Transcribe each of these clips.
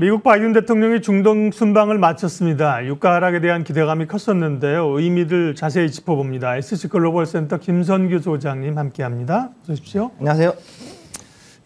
미국 바이든 대통령이 중동 순방을 마쳤습니다. 유가 하락에 대한 기대감이 컸었는데요. 의미를 자세히 짚어봅니다. SC글로벌센터 김선규 소장님 함께합니다. 어서 오십시오. 안녕하세요.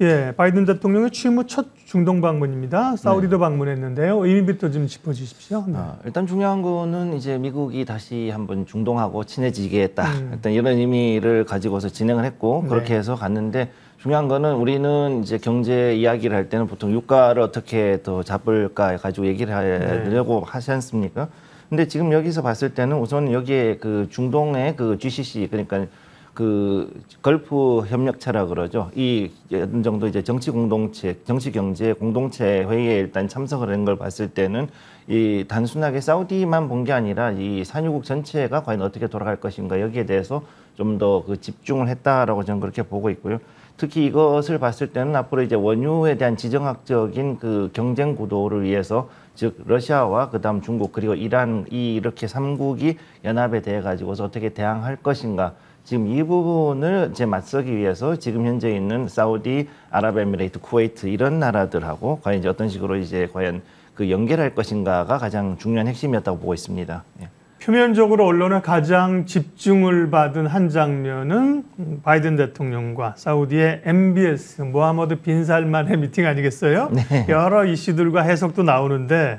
예, 바이든 대통령의 취임 후 첫 중동 방문입니다. 사우디도 방문했는데요. 의미부터 좀 짚어주십시오. 네. 일단 중요한 거는 이제 미국이 다시 한번 중동하고 친해지겠다. 일단 이런 의미를 가지고서 진행을 했고 그렇게 해서 갔는데 중요한 거는 우리는 이제 경제 이야기를 할 때는 보통 유가를 어떻게 더 잡을까 가지고 얘기를 하려고 하지 않습니까? 근데 지금 여기서 봤을 때는 우선 여기에 그 중동의 그 GCC 그러니까 그 걸프 협력체라 그러죠. 이 어느 정도 이제 정치 공동체, 정치 경제 공동체 회의에 일단 참석을 한 걸 봤을 때는 이 단순하게 사우디만 본 게 아니라 이 산유국 전체가 과연 어떻게 돌아갈 것인가 여기에 대해서 좀 더 그 집중을 했다라고 저는 그렇게 보고 있고요. 특히 이것을 봤을 때는 앞으로 이제 원유에 대한 지정학적인 그 경쟁 구도를 위해서 즉 러시아와 그다음 중국 그리고 이란 이 이렇게 삼국이 연합에 대해 가지고서 어떻게 대항할 것인가 지금 이 부분을 이제 맞서기 위해서 지금 현재 있는 사우디, 아랍에미레이트, 쿠웨이트 이런 나라들하고 과연 이제 어떤 식으로 이제 과연 그 연결할 것인가가 가장 중요한 핵심이었다고 보고 있습니다. 예. 표면적으로 언론에 가장 집중을 받은 한 장면은 바이든 대통령과 사우디의 MBS 모하머드 빈 살만의 미팅 아니겠어요? 네. 여러 이슈들과 해석도 나오는데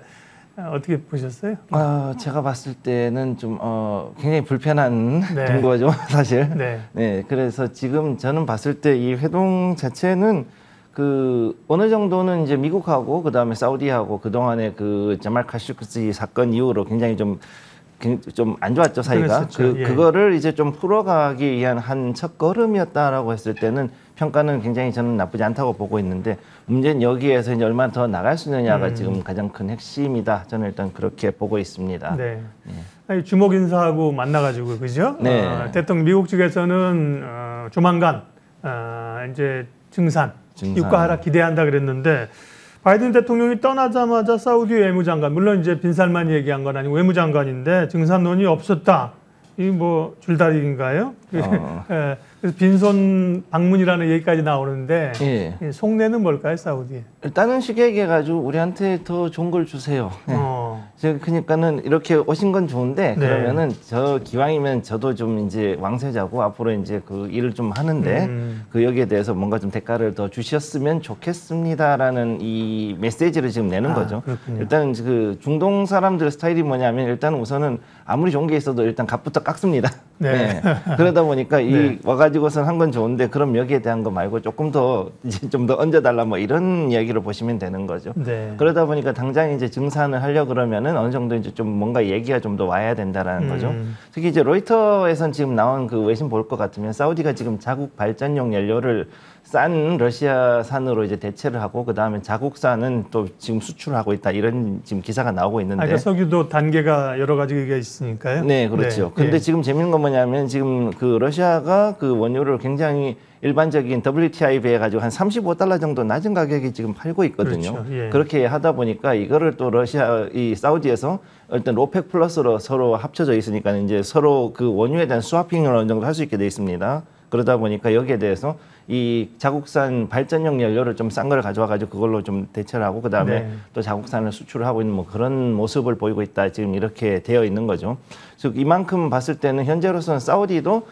어떻게 보셨어요? 제가 봤을 때는 좀 굉장히 불편한 네. 동거죠, 사실. 네. 네, 그래서 지금 저는 봤을 때 이 회동 자체는 그 어느 정도는 이제 미국하고 그다음에 사우디하고 그동안의 그 자말 카쇼기 사건 이후로 굉장히 좀 안 좋았죠, 사이가. 예. 그거를 이제 좀 풀어가기 위한 한 첫걸음이었다라고 했을 때는 평가는 굉장히 저는 나쁘지 않다고 보고 있는데 문제는 여기에서 이제 얼마나 더 나갈 수 있느냐가 지금 가장 큰 핵심이다. 저는 일단 그렇게 보고 있습니다. 네. 아니, 주목 인사하고 만나가지고 그죠? 네. 대통령 미국 측에서는 조만간 이제 증산, 유가 하락 기대한다 그랬는데. 바이든 대통령이 떠나자마자 사우디 외무장관, 물론 이제 빈살만이 얘기한 건 아니고 외무장관인데 증산론이 없었다. 이 뭐 줄다리기인가요? 예, 그래서 빈손 방문이라는 얘기까지 나오는데 예. 속내는 뭘까요, 사우디에? 일단은 쉽게 얘기해가지고 우리한테 더 좋은 걸 주세요. 그러니까는 이렇게 오신 건 좋은데 그러면은 저 기왕이면 저도 좀 이제 왕세자고 앞으로 이제 그 일을 좀 하는데 그 여기에 대해서 뭔가 좀 대가를 더 주셨으면 좋겠습니다라는 이 메시지를 지금 내는 거죠. 그렇군요. 일단 그 중동 사람들 스타일이 뭐냐면 일단 우선은 아무리 좋은 게 있어도 일단 값부터 깎습니다. 네. 그러다 보니까 이 와가지고선 한 건 좋은데 그럼 여기에 대한 거 말고 조금 더 이제 좀 더 얹어달라 뭐 이런 이야기를 보시면 되는 거죠. 네. 그러다 보니까 당장 이제 증산을 하려 그러면은 어느 정도 이제 좀 뭔가 얘기가 좀 더 와야 된다라는 거죠. 특히 이제 로이터에선 지금 나온 그 외신 볼 것 같으면 사우디가 지금 자국 발전용 연료를 싼 러시아산으로 이제 대체를 하고 그 다음에 자국산은 또 지금 수출하고 있다 이런 지금 기사가 나오고 있는데. 그러니까 석유도 단계가 여러 가지가 있으니까요. 네, 그렇죠. 근데 지금 재밌는 건 뭐냐면 지금 그 러시아가 그 원유를 굉장히 일반적인 WTI 비해 가지고 한 $35 정도 낮은 가격에 지금 팔고 있거든요. 그렇죠. 예. 그렇게 하다 보니까 이거를 또 러시아 이 사우디에서 일단 오펙 플러스로 서로 합쳐져 있으니까 이제 서로 그 원유에 대한 스와핑을 어느 정도 할 수 있게 돼 있습니다. 그러다 보니까 여기에 대해서 이 자국산 발전용 연료를 좀 싼 걸 가져와 가지고 그걸로 좀 대체를 하고 그다음에 또 자국산을 수출을 하고 있는 뭐 그런 모습을 보이고 있다. 지금 이렇게 되어 있는 거죠. 즉 이만큼 봤을 때는 현재로서는 사우디도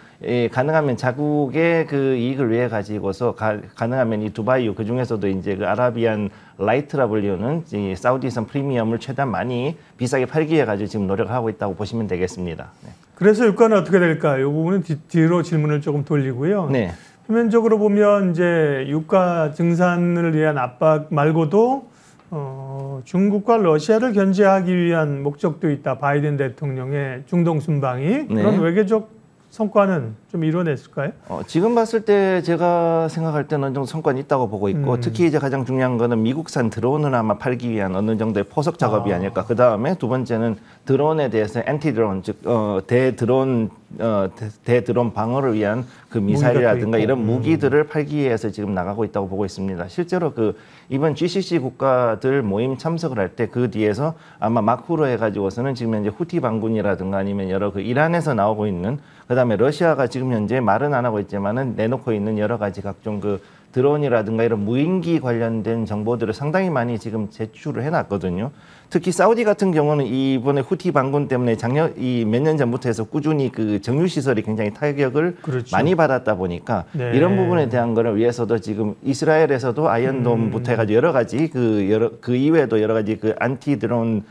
가능하면 자국의 그 이익을 위해 가지고서 가능하면 이 두바이유 그 중에서도 이제 그 아라비안 라이트라 불리우는 이 사우디산 프리미엄을 최대한 많이 비싸게 팔기 위해 가지고 지금 노력을 하고 있다고 보시면 되겠습니다. 네. 그래서 유가는 어떻게 될까요? 이 부분은 뒤로 질문을 조금 돌리고요. 네. 표면적으로 보면 이제 유가 증산을 위한 압박 말고도 중국과 러시아를 견제하기 위한 목적도 있다. 바이든 대통령의 중동 순방이 그런 외교적 성과는 좀 이뤄냈을까요? 지금 봤을 때 제가 생각할 때는 어느 정도 성과는 있다고 보고 있고 특히 이제 가장 중요한 거는 미국산 드론을 아마 팔기 위한 어느 정도의 포석 작업이 아닐까. 그 다음에 두 번째는 드론에 대해서 엔티 드론 즉 대드론 방어를 위한 그 미사일이라든가 이런 무기들을 팔기 위해서 지금 나가고 있다고 보고 있습니다. 실제로 그 이번 GCC 국가들 모임 참석을 할 때 그 뒤에서 아마 마크로 해가지고서는 지금 현재 후티 반군이라든가 아니면 여러 그 이란에서 나오고 있는 그다음에 러시아가 지금 현재 말은 안 하고 있지만은 내놓고 있는 여러 가지 각종 그 드론이라든가 이런 무인기 관련된 정보들을 상당히 많이 지금 제출을 해놨거든요. 특히 사우디 같은 경우는 이번에 후티 반군 때문에 작년 몇 년 전부터 해서 꾸준히 그 정유 시설이 굉장히 타격을 그렇죠. 많이 받았다 보니까 네. 이런 부분에 대한 거를 위해서도 지금 이스라엘에서도 아이언돔부터 해가지고 여러 가지 그 이외에도 여러 가지 그 안티 드론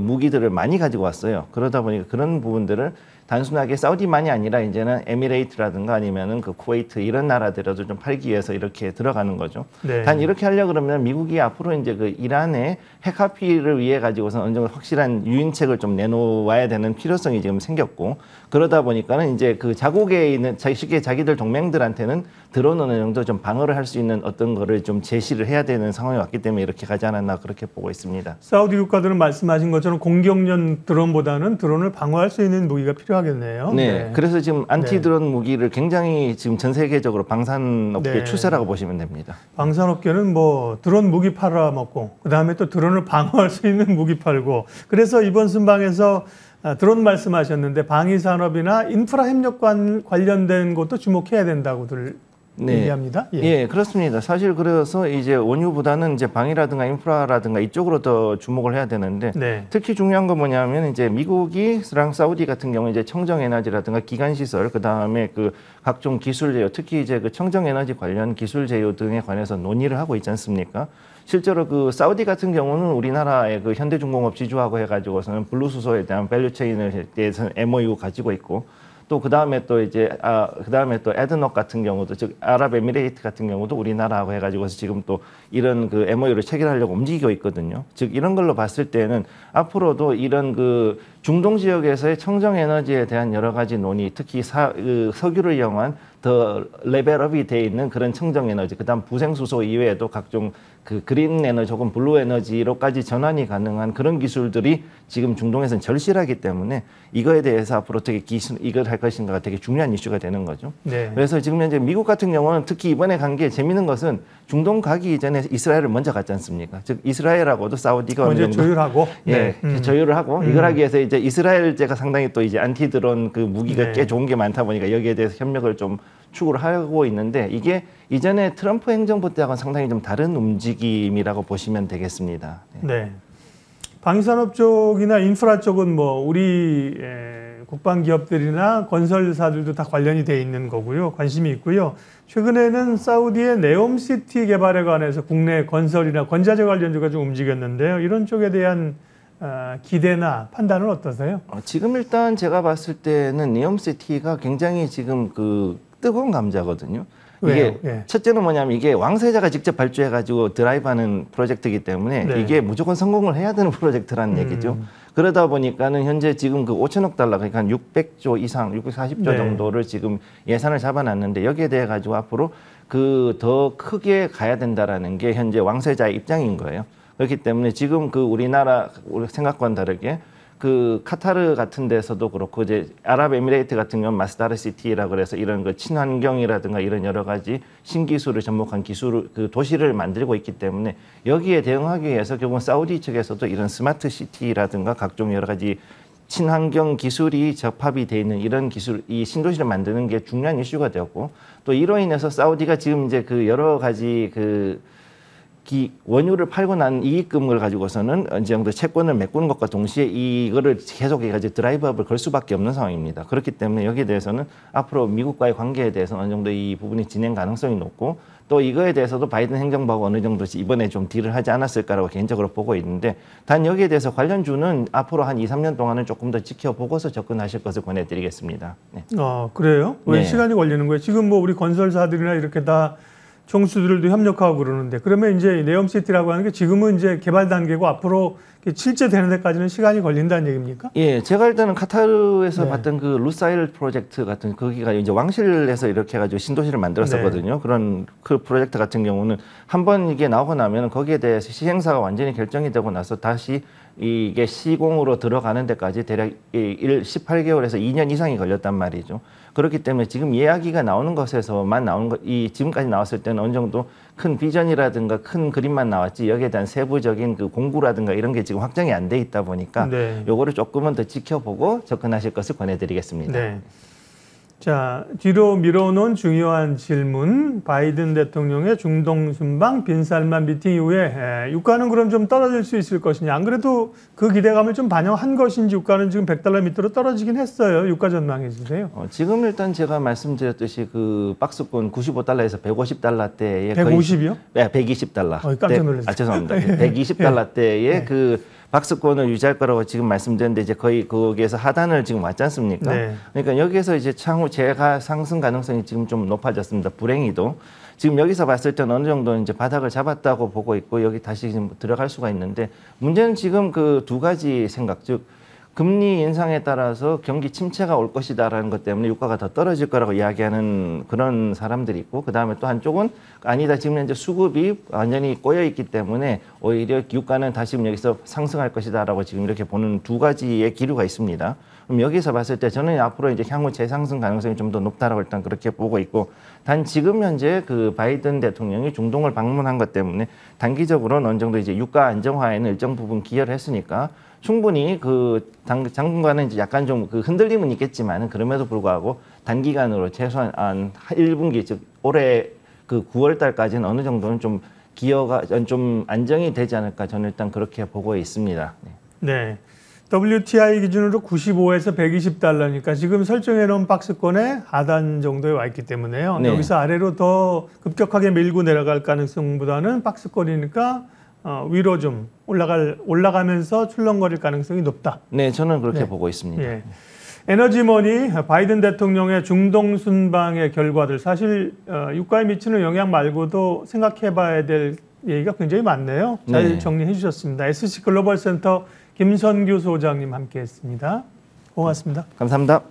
무기들을 많이 가지고 왔어요. 그러다 보니까 그런 부분들을 단순하게 사우디만이 아니라 이제는 에미레이트라든가 아니면은 그 쿠웨이트 이런 나라들에도 좀 팔기 위해서 이렇게 들어가는 거죠. 네. 단 이렇게 하려고 그러면 미국이 앞으로 이제 그 이란의 핵 합의를 위해 가지고서 어느 정도 확실한 유인책을 좀 내놓아야 되는 필요성이 지금 생겼고 그러다 보니까는 이제 그 자국에 있는 쉽게 자기들 동맹들한테는 드론 어느 정도 좀 방어를 할 수 있는 어떤 거를 좀 제시를 해야 되는 상황이 왔기 때문에 이렇게 가지 않았나 그렇게 보고 있습니다. 사우디 국가들은 말씀하신 것처럼 공격용 드론보다는 드론을 방어할 수 있는 무기가 필요하겠네요. 네. 그래서 지금 안티 드론 무기를 굉장히 지금 전 세계적으로 방산업계 네. 추세라고 보시면 됩니다. 방산업계는 뭐 드론 무기 팔아먹고 그다음에 또 드론을 방어할 수 있는 무기 팔고 그래서 이번 순방에서 드론 말씀하셨는데 방위 산업이나 인프라 협력 관련된 것도 주목해야 된다고들 얘기합니다. 예, 그렇습니다. 사실 그래서 이제 원유보다는 이제 방위라든가 인프라라든가 이쪽으로 더 주목을 해야 되는데 네. 특히 중요한 건 뭐냐면 이제 미국이랑 사우디 같은 경우 이제 청정 에너지라든가 기관 시설 그다음에 그 각종 기술 제휴 특히 이제 그 청정 에너지 관련 기술 제휴 등에 관해서 논의를 하고 있지 않습니까? 실제로 그 사우디 같은 경우는 우리나라의 그 현대중공업 지주하고 해가지고서는 블루수소에 대한 밸류체인을 대해서 MOU 가지고 있고 또 그다음에 또 이제 그다음에 또 에드녹 같은 경우도 즉 아랍에미레이트 같은 경우도 우리나라하고 해가지고 지금 또 이런 그 MOU를 체결하려고 움직이고 있거든요. 즉 이런 걸로 봤을 때는 앞으로도 이런 그 중동 지역에서의 청정 에너지에 대한 여러 가지 논의, 특히 석유를 이용한 더 레벨업이 돼 있는 그런 청정 에너지, 그다음 부생수소 이외에도 각종 그 그린 에너지 혹은 블루 에너지로까지 전환이 가능한 그런 기술들이 지금 중동에서는 절실하기 때문에 이거에 대해서 앞으로 어떻게 이걸 할 것인가가 되게 중요한 이슈가 되는 거죠. 네. 그래서 지금 현재 미국 같은 경우는 특히 이번에 간 게 재미있는 것은 중동 가기 이전에 이스라엘을 먼저 갔지 않습니까? 즉 이스라엘하고도 사우디가 어느 정도 조율하고 조율을 하고 이걸 하기 위해서 이제 이스라엘제가 상당히 또 이제 안티드론 그 무기가 꽤 좋은 게 많다 보니까 여기에 대해서 협력을 좀 추구를 하고 있는데 이게 이전에 트럼프 행정부 때하고는 상당히 좀 다른 움직임이라고 보시면 되겠습니다. 네. 방위산업 쪽이나 인프라 쪽은 뭐 우리 국방 기업들이나 건설사들도 다 관련이 돼 있는 거고요. 관심이 있고요. 최근에는 사우디의 네옴시티 개발에 관해서 국내 건설이나 건자재 관련주가 좀 움직였는데요. 이런 쪽에 대한 기대나 판단은 어떠세요? 지금 일단 제가 봤을 때는 네옴시티가 굉장히 지금 그 뜨거운 감자거든요. 이게 첫째는 뭐냐면 이게 왕세자가 직접 발주해가지고 드라이브하는 프로젝트이기 때문에 이게 무조건 성공을 해야 되는 프로젝트라는 얘기죠. 그러다 보니까는 현재 지금 그 5천억 달러 그러니까 한 600조 이상, 640조 정도를 지금 예산을 잡아놨는데 여기에 대해 가지고 앞으로 그 더 크게 가야 된다라는 게 현재 왕세자의 입장인 거예요. 그렇기 때문에 지금 그 우리나라 생각과는 다르게 그 카타르 같은 데서도 그렇고 이제 아랍에미레이트 같은 경우는 마스다르 시티라 그래서 이런 그 친환경이라든가 이런 여러 가지 신기술을 접목한 기술 그 도시를 만들고 있기 때문에 여기에 대응하기 위해서 결국은 사우디 측에서도 이런 스마트 시티라든가 각종 여러 가지 친환경 기술이 접합이 돼 있는 이런 기술, 이 신도시를 만드는 게 중요한 이슈가 되었고 또 이로 인해서 사우디가 지금 이제 그 여러 가지 그 원유를 팔고 난 이익금을 가지고서는 어느 정도 채권을 메꾸는 것과 동시에 이거를 계속 해가지고 드라이브업을 걸 수밖에 없는 상황입니다. 그렇기 때문에 여기에 대해서는 앞으로 미국과의 관계에 대해서 어느 정도 이 부분이 진행 가능성이 높고 또 이거에 대해서도 바이든 행정부가 어느 정도 이번에 좀 딜을 하지 않았을까라고 개인적으로 보고 있는데 단 여기에 대해서 관련주는 앞으로 한 2, 3년 동안은 조금 더 지켜보고서 접근하실 것을 권해드리겠습니다. 네. 그래요? 왜 시간이 걸리는 거예요? 지금 뭐 우리 건설사들이나 이렇게 다 총수들도 협력하고 그러는데 그러면 이제 네옴시티라고 하는 게 지금은 이제 개발 단계고 앞으로 실제 되는 데까지는 시간이 걸린다는 얘기입니까? 예, 제가 일단은 카타르에서 봤던 그 루사일 프로젝트 같은 거기가 이제 왕실에서 이렇게 해가지고 신도시를 만들었었거든요. 그런 그 프로젝트 같은 경우는 한번 이게 나오고 나면 거기에 대해서 시행사가 완전히 결정이 되고 나서 다시 이게 시공으로 들어가는 데까지 대략 18개월에서 2년 이상이 걸렸단 말이죠. 그렇기 때문에 지금 이야기가 나오는 것에서만 나오는 것, 지금까지 나왔을 때는 어느 정도 큰 비전이라든가 큰 그림만 나왔지 여기에 대한 세부적인 그 공구라든가 이런 게 지금 확정이 안 돼 있다 보니까 요거를 조금은 더 지켜보고 접근하실 것을 권해드리겠습니다. 네. 자, 뒤로 밀어놓은 중요한 질문. 바이든 대통령의 중동 순방 빈살만 미팅 이후에 유가는 그럼 좀 떨어질 수 있을 것이냐. 안 그래도 그 기대감을 좀 반영한 것인지 유가는 지금 $100 밑으로 떨어지긴 했어요. 유가 전망해 주세요. 지금 일단 제가 말씀드렸듯이 그 박스권 95달러에서 $150대에 150이요? 네, $120. 깜짝 놀랐어요. 죄송합니다. $120대에 그 박스권을 유지할 거라고 지금 말씀드렸는데 이제 거의 거기에서 하단을 지금 왔지 않습니까? 네. 그러니까 여기에서 이제 향후 제가 상승 가능성이 지금 좀 높아졌습니다. 불행히도 지금 여기서 봤을 때는 어느 정도 이제 바닥을 잡았다고 보고 있고 여기 다시 지금 들어갈 수가 있는데 문제는 지금 그 두 가지 생각, 즉 금리 인상에 따라서 경기 침체가 올 것이다라는 것 때문에 유가가 더 떨어질 거라고 이야기하는 그런 사람들이 있고 그 다음에 또 한쪽은 아니다 지금 현재 수급이 완전히 꼬여 있기 때문에 오히려 유가는 다시 여기서 상승할 것이다라고 지금 이렇게 보는 두 가지의 기류가 있습니다. 그럼 여기서 봤을 때 저는 앞으로 이제 향후 재상승 가능성이 좀 더 높다라고 일단 그렇게 보고 있고 단 지금 현재 그 바이든 대통령이 중동을 방문한 것 때문에 단기적으로는 어느 정도 이제 유가 안정화에는 일정 부분 기여를 했으니까 충분히 그 당분간은 이제 약간 좀 그 흔들림은 있겠지만은 그럼에도 불구하고 단기간으로 최소한 한 1분기 즉 올해 그 9월 달까지는 어느 정도는 좀 기여가 좀 안정이 되지 않을까 저는 일단 그렇게 보고 있습니다. 네. WTI 기준으로 95에서 $120니까 지금 설정해 놓은 박스권의 하단 정도에 와 있기 때문에요. 네. 여기서 아래로 더 급격하게 밀고 내려갈 가능성보다는 박스권이니까 위로 좀 올라가면서 출렁거릴 가능성이 높다. 네, 저는 그렇게 네. 보고 있습니다. 예. 에너지머니 바이든 대통령의 중동 순방의 결과들 사실 유가에 미치는 영향 말고도 생각해봐야 될 얘기가 굉장히 많네요. 잘 네. 정리해 주셨습니다. SC 글로벌 센터 김선규 소장님 함께했습니다. 고맙습니다. 감사합니다.